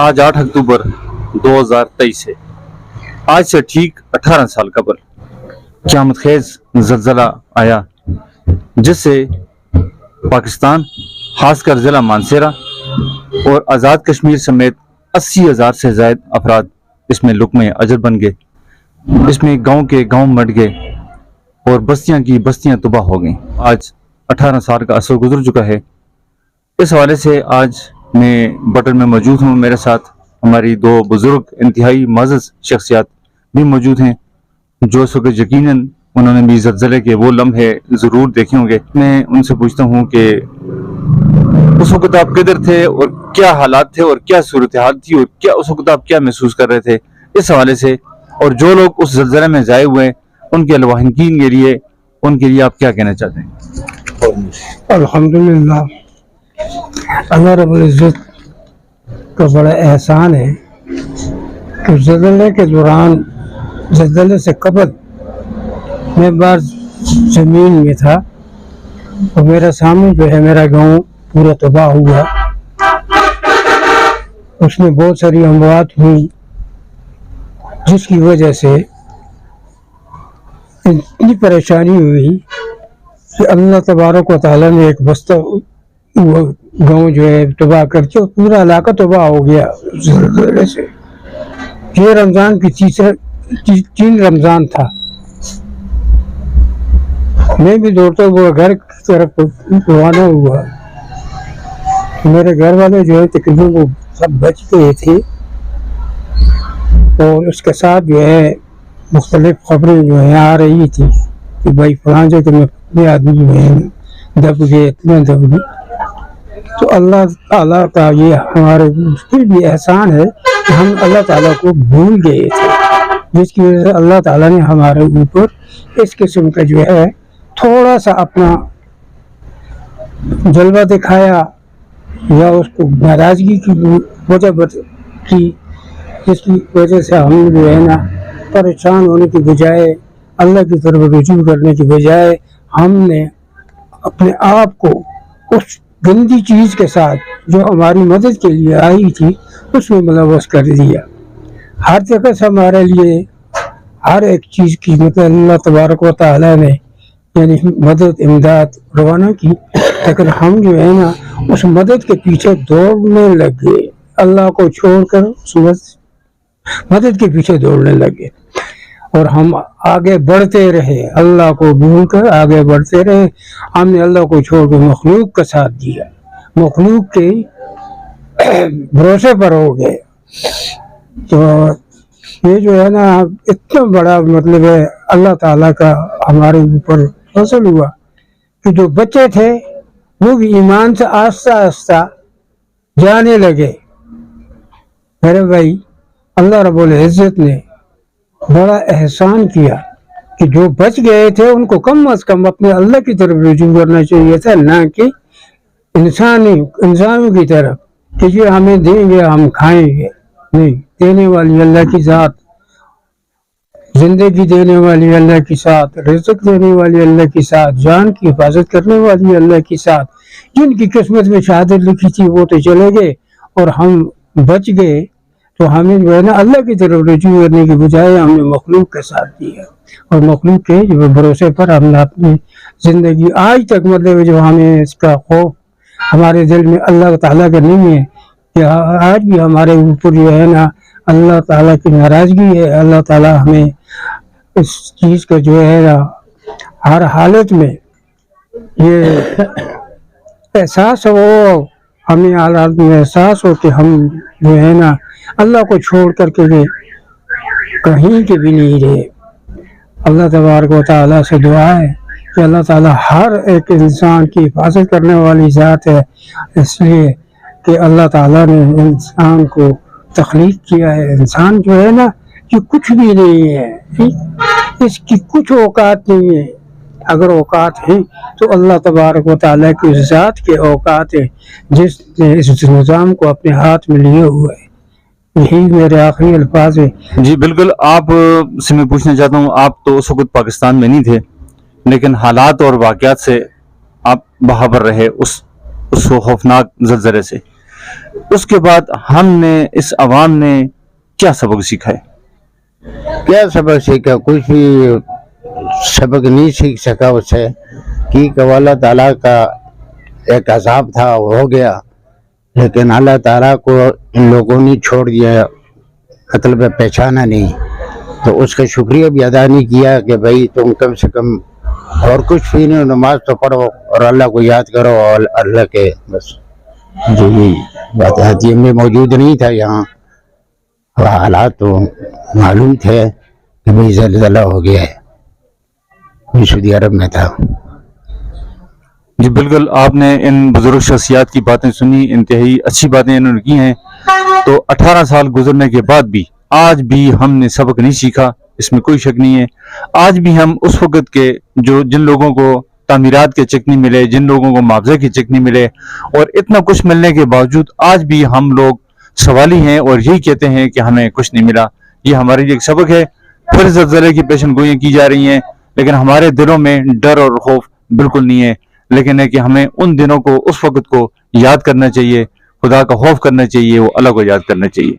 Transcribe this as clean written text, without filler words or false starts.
آج 8 اکتوبر 2023 ہے۔ آج سے ٹھیک 18 سال قبل قیامت خیز زلزلہ آیا جس سے پاکستان خاص کر ضلع مانسہرہ اور آزاد کشمیر سمیت 80,000 سے زائد افراد اس میں لقمہ اجر بن گئے۔ اس میں گاؤں کے گاؤں مٹ گئے اور بستیاں کی بستیاں تباہ ہو گئیں۔ آج 18 سال کا عرصہ گزر چکا ہے۔ اس حوالے سے آج میں بٹن میں موجود ہوں، میرے ساتھ ہماری دو بزرگ انتہائی معزز شخصیات بھی موجود ہیں جو اس وقت یقیناً انہوں نے بھی زلزلے کے وہ لمحے ضرور دیکھے ہوں گے۔ میں ان سے پوچھتا ہوں کہ اس وقت آپ کدھر تھے اور کیا حالات تھے اور کیا صورتحال تھی اور کیا اس وقت آپ کیا محسوس کر رہے تھے اس حوالے سے، اور جو لوگ اس زلزلے میں ضائع ہوئے ہیں ان کے لواحقین کے لیے آپ کیا کہنا چاہتے ہیں؟ الحمدللہ، اللہ رب العزت کا بڑا احسان ہے کہ زلزلے کے دوران، زلزلے سے قبل میں بعض زمین میں تھا اور میرا سامنے جو ہے میرا گاؤں پورا تباہ ہوا۔ اس میں بہت ساری اموات ہوئی جس کی وجہ سے اتنی پریشانی ہوئی کہ اللہ تبارک و تعالیٰ نے ایک بستہ گاؤں جو ہے تباہ کر کے پورا علاقہ تباہ ہو گیا زلزلے سے۔ یہ رمضان کی تین رمضان تھا۔ میں بھی دوڑتا ہوا گھر کی طرف روانہ ہوا۔ میرے گھر والے جو ہے تقریباً وہ سب بچ گئے تھے اور اس کے ساتھ جو ہے مختلف خبریں جو ہے آ رہی تھی کہ بھائی فلاں جگہ میں اتنے آدمی جو ہے دب گئے، اتنے دب گئے۔ تو اللہ تعالیٰ کا یہ ہمارے مشکل بھی احسان ہے کہ ہم اللہ تعالیٰ کو بھول گئے تھے، جس کی وجہ سے اللہ تعالیٰ نے ہمارے اوپر اس قسم کا جو ہے تھوڑا سا اپنا جلوہ دکھایا یا اس کو ناراضگی کی وجہ کی، جس کی وجہ سے ہم جو ہے نا پریشان ہونے کی بجائے اللہ کی طرف رجوع کرنے کی بجائے ہم نے اپنے آپ کو اس گندی چیز کے ساتھ جو ہماری مدد کے لیے آئی تھی اس میں ملوث کر دیا۔ ہر جگہ سے ہمارے لیے ہر ایک چیز کی مطلب اللہ تبارک و تعالیٰ نے یعنی مدد امداد روانہ کی، لیکن ہم جو ہے نا اس مدد کے پیچھے دوڑنے لگ گئے، اللہ کو چھوڑ کر اس مدد کے پیچھے دوڑنے لگ گئے اور ہم آگے بڑھتے رہے، اللہ کو بھول کر آگے بڑھتے رہے۔ ہم نے اللہ کو چھوڑ کر مخلوق کا ساتھ دیا، مخلوق کے بھروسے پر ہو گئے۔ تو یہ جو ہے نا اتنا بڑا مطلب ہے اللہ تعالیٰ کا ہمارے اوپر فضل ہوا کہ جو بچے تھے وہ بھی ایمان سے آہستہ آہستہ جانے لگے۔ میرے بھائی، اللہ رب العزت نے بڑا احسان کیا کہ جو بچ گئے تھے ان کو کم از کم اپنے اللہ کی طرف رجوع کرنا چاہیے تھا، نہ کہ انسانوں کی طرف کہ یہ ہمیں دیں گے ہم کھائیں گے۔ نہیں، دینے والی اللہ کی ذات، زندگی دینے والی اللہ کی ساتھ، رزق دینے والی اللہ کی ساتھ، جان کی حفاظت کرنے والی اللہ کی ساتھ۔ جن کی قسمت میں شہادت لکھی تھی وہ تو چلے گئے اور ہم بچ گئے، تو ہمیں جو ہے نا اللہ کی طرف رجوع کرنے کی بجائے ہم نے مخلوق کے ساتھ دیا اور مخلوق کے جو بھروسے پر ہم نے اپنی زندگی آج تک مطلب جو ہمیں اس کا خوف ہمارے دل میں اللہ تعالیٰ کا نہیں ہے کہ آج بھی ہمارے اوپر جو ہے نا اللہ تعالیٰ کی ناراضگی ہے۔ اللہ تعالیٰ ہمیں اس چیز کا جو ہے نا ہر حالت میں یہ احساس ہو، ہمیں حالات میں احساس ہو کہ ہم جو ہے نا اللہ کو چھوڑ کر کے کہیں کے بھی نہیں رہے۔ اللہ تبارک و تعالیٰ سے دعا ہے کہ اللہ تعالیٰ ہر ایک انسان کی حفاظت کرنے والی ذات ہے، اس لیے کہ اللہ تعالیٰ نے انسان کو تخلیق کیا ہے۔ انسان جو ہے نا یہ کچھ بھی نہیں ہے، اس کی کچھ اوقات نہیں ہے۔ اگر اوقات ہیں تو اللہ تبارک و تعالیٰ کی ذات کے اوقات ہیں جس نے اس نظام کو اپنے ہاتھ میں لیے ہوئے ہے۔ یہی میرے آخری الفاظ ہیں۔ جی بالکل، آپ سے میں پوچھنا چاہتا ہوں، آپ تو اس وقت پاکستان میں نہیں تھے لیکن حالات اور واقعات سے آپ باخبر رہے اس خوفناک زلزلے سے۔ اس کے بعد ہم نے اس عوام نے کیا سبق سیکھا ہے؟ کیا سبق سیکھا؟ کچھ بھی سبق نہیں سیکھ سکا اس سے، کہ اللہ تعالیٰ کا ایک عذاب تھا وہ ہو گیا، لیکن اللہ تعالیٰ کو ان لوگوں نے چھوڑ دیا، مطلب پہچانا نہیں، تو اس کا شکریہ بھی ادا نہیں کیا کہ بھائی تم کم سے کم اور کچھ بھی نہیں، نماز تو پڑھو اور اللہ کو یاد کرو اور اللہ کے بس جو بھی بات ہے۔ میں موجود نہیں تھا یہاں، حالات تو معلوم تھے کہ بھائی زلزلہ ہو گیا ہے، میں سعودی عرب میں تھا۔ جی بالکل، آپ نے ان بزرگ شخصیات کی باتیں سنی، انتہائی اچھی باتیں انہوں نے کی ہیں۔ تو 18 سال گزرنے کے بعد بھی آج بھی ہم نے سبق نہیں سیکھا، اس میں کوئی شک نہیں ہے۔ آج بھی ہم اس وقت کے جن لوگوں کو تعمیرات کے چیک نہیں ملے، جن لوگوں کو معاوضے کے چیک نہیں ملے، اور اتنا کچھ ملنے کے باوجود آج بھی ہم لوگ سوالی ہیں اور یہی کہتے ہیں کہ ہمیں کچھ نہیں ملا۔ یہ ہمارے لیے ایک سبق ہے۔ پھر زلزلے کی پیشن گوئیاں کی جا رہی ہیں، لیکن ہمارے دلوں میں ڈر اور خوف بالکل نہیں ہے، لیکن ہے کہ ہمیں ان دنوں کو، اس وقت کو یاد کرنا چاہیے، خدا کا خوف کرنا چاہیے، وہ اللہ کو یاد کرنا چاہیے۔